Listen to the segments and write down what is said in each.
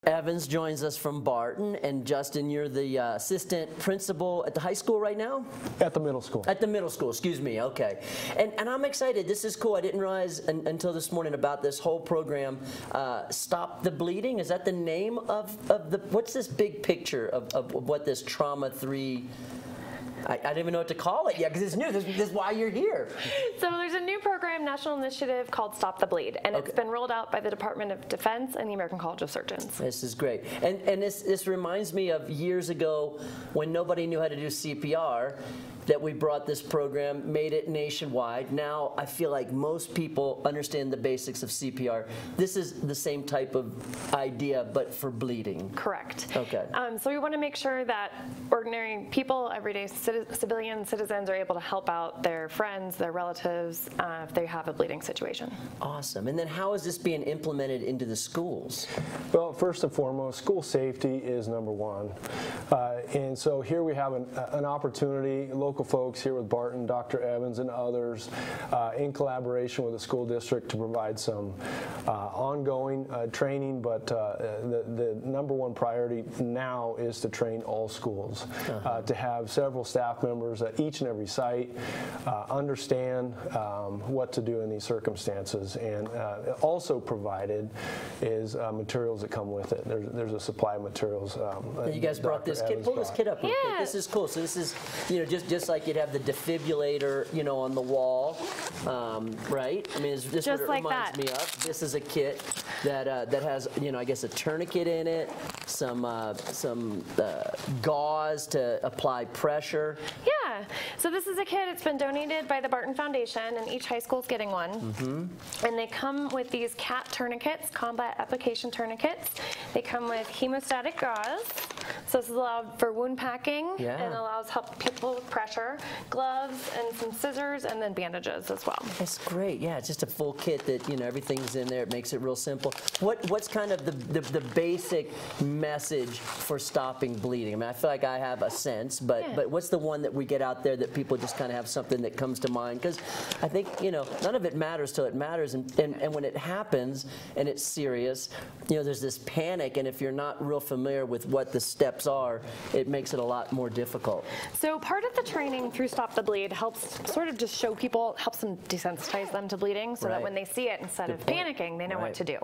Evans joins us from Barton, and Justin, you're the assistant principal at the high school right now? At the middle school. At the middle school, excuse me, okay. And I'm excited, this is cool. I didn't realize until this morning about this whole program, Stop the Bleeding. Is that the name of the, what's this big picture of what this Trauma 3, I don't even know what to call it yet because it's new. This is why you're here. So there's a new program, national initiative called Stop the Bleed, and it's been rolled out by the Department of Defense and the American College of Surgeons. This is great. And this reminds me of years ago when nobody knew how to do CPR, that we brought this program, made it nationwide. Now I feel like most people understand the basics of CPR. This is the same type of idea, but for bleeding. Correct. Okay. So we want to make sure that ordinary people, everyday civilian citizens, are able to help out their friends, their relatives, if they have a bleeding situation. Awesome. And then how is this being implemented into the schools? Well, first and foremost, school safety is number one. And so here we have an opportunity, local folks here with Barton, Dr. Evans, and others, in collaboration with the school district to provide some ongoing training, but the number one priority now is to train all schools, to have several staff members at each and every site understand what to do in these circumstances, and also provided is materials that come with it. There's a supply of materials. You guys brought this kit. Pull this kit up real quick. This is cool. So this is, just like you'd have the defibrillator, on the wall, right? I mean, this is what it reminds me of. This is a kit that has, I guess a tourniquet in it, some gauze to apply pressure. Yeah. So this is a kit. It's been donated by the Barton Foundation, and each high school is getting one. And they come with these CAT tourniquets, combat application tourniquets. They come with hemostatic gauze. So this is allowed for wound packing and allows help people with pressure, gloves, and some scissors, and then bandages as well. That's great. Yeah, it's just a full kit that everything's in there. It makes it real simple. What's kind of the basic message for stopping bleeding? I mean, I feel like I have a sense, but what's the one that we get out there that people just kind of have something that comes to mind? Because I think none of it matters till it matters, and when it happens and it's serious, there's this panic, and if you're not real familiar with what the steps are, it makes it a lot more difficult. So part of the training through Stop the Bleed helps sort of just show people, helps them desensitize them to bleeding, so that when they see it, instead of panicking, they know what to do.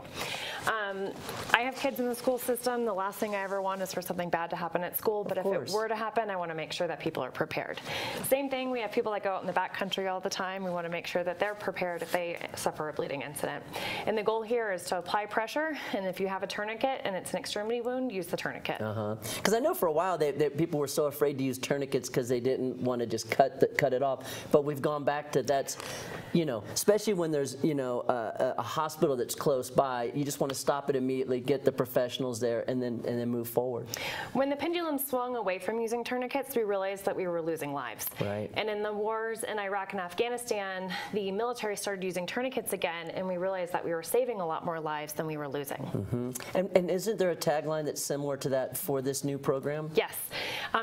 I have kids in the school system. The last thing I ever want is for something bad to happen at school, but if it were to happen, I want to make sure that people are prepared. Same thing, we have people that go out in the backcountry all the time. We want to make sure that they're prepared if they suffer a bleeding incident. And the goal here is to apply pressure, and if you have a tourniquet and it's an extremity wound, use the tourniquet. Because I know for a while people were so afraid to use tourniquets because they didn't want to just cut it off. But we've gone back to that's, especially when there's a hospital that's close by, you just want to stop it immediately, get the professionals there, and then move forward. When the pendulum swung away from using tourniquets, we realized that we were losing lives. And in the wars in Iraq and Afghanistan, the military started using tourniquets again, and we realized that we were saving a lot more lives than we were losing. And isn't there a tagline that's similar to that for this new program? Yes.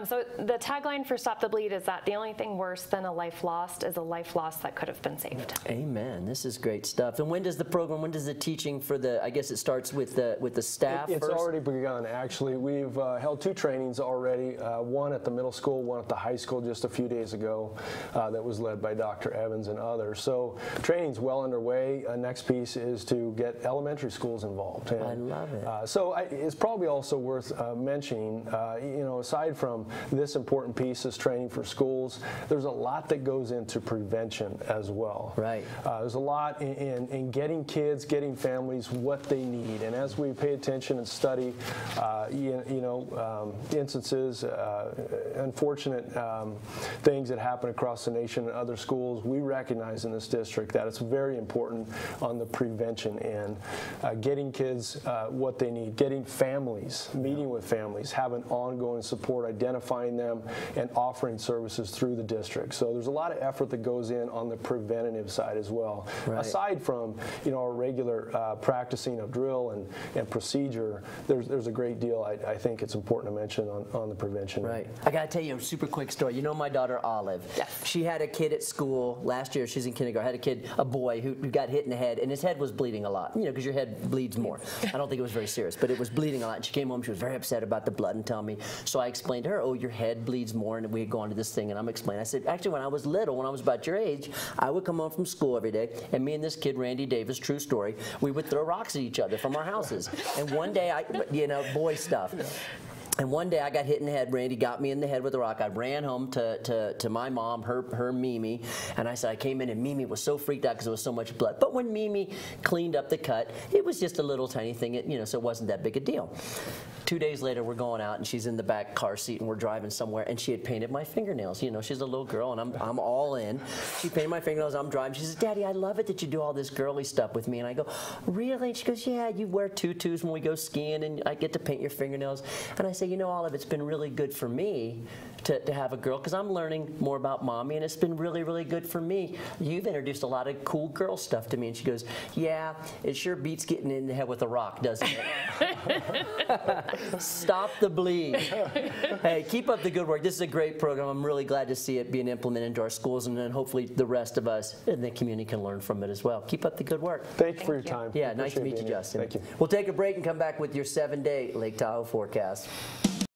So the tagline for Stop the Bleed is that the only thing worse than a life lost is a life lost that could have been saved. Amen. This is great stuff. And when does the teaching for I guess it starts with the staff It's first? already begun, actually. We've held 2 trainings already, one at the middle school, one at the high school just a few days ago, that was led by Dr. Evans and others. So training's well underway. Next piece is to get elementary schools involved. And, I love it. So it's probably also worth mentioning, aside from this important piece, this training for schools, there's a lot that goes into prevention as well. There's a lot in getting kids, getting families what they need. And as we pay attention and study, instances, unfortunate things that happen across the nation and other schools, we recognize in this district that it's very important on the prevention end, getting kids what they need, getting families, meeting with families, having have an ongoing support, identifying them and offering services through the district. So there's a lot of effort that goes in on the preventative side as well. Right. Aside from, you know, our regular practicing of drill and procedure, there's a great deal I think it's important to mention on the prevention. Right. I got to tell you a super quick story. You know my daughter Olive. Yes. She had a kid at school last year. She's in kindergarten. Had a kid, a boy, who got hit in the head, and his head was bleeding a lot. You know, because your head bleeds more. I don't think it was very serious, but it was bleeding a lot. And she came home. She was very upset about the blood and telling me. So I explained to her, "Oh, your head bleeds more," and we had gone to this thing, and I'm explaining. I said, "Actually, when I was little, when I was about your age, I would come home from school every day, and me and this kid, Randy Davis, true story, we would throw rocks at each other from our houses. And one day, you know, boy stuff." And one day I got hit in the head. Randy got me in the head with a rock. I ran home to my mom, her Mimi, and I said I came in and Mimi was so freaked out because there was so much blood. But when Mimi cleaned up the cut, it was just a little tiny thing, you know, so it wasn't that big a deal. 2 days later, we're going out and she's in the back car seat and we're driving somewhere and she had painted my fingernails. You know, she's a little girl and I'm all in. She painted my fingernails. I'm driving. She says, "Daddy, I love it that you do all this girly stuff with me." And I go, "Really?" And she goes, "Yeah, you wear tutus when we go skiing and I get to paint your fingernails." And I say, "You know, Olive, it's been really good for me to have a girl because I'm learning more about mommy and it's been really, really good for me. You've introduced a lot of cool girl stuff to me." And she goes, "Yeah, it sure beats getting in the head with a rock, doesn't it?" Stop the bleed. Hey, keep up the good work. This is a great program. I'm really glad to see it being implemented into our schools, and then hopefully the rest of us in the community can learn from it as well. Keep up the good work. Thank you for your time. Yeah, nice to meet you, Justin. Thank you. We'll take a break and come back with your 7-day Lake Tahoe forecast.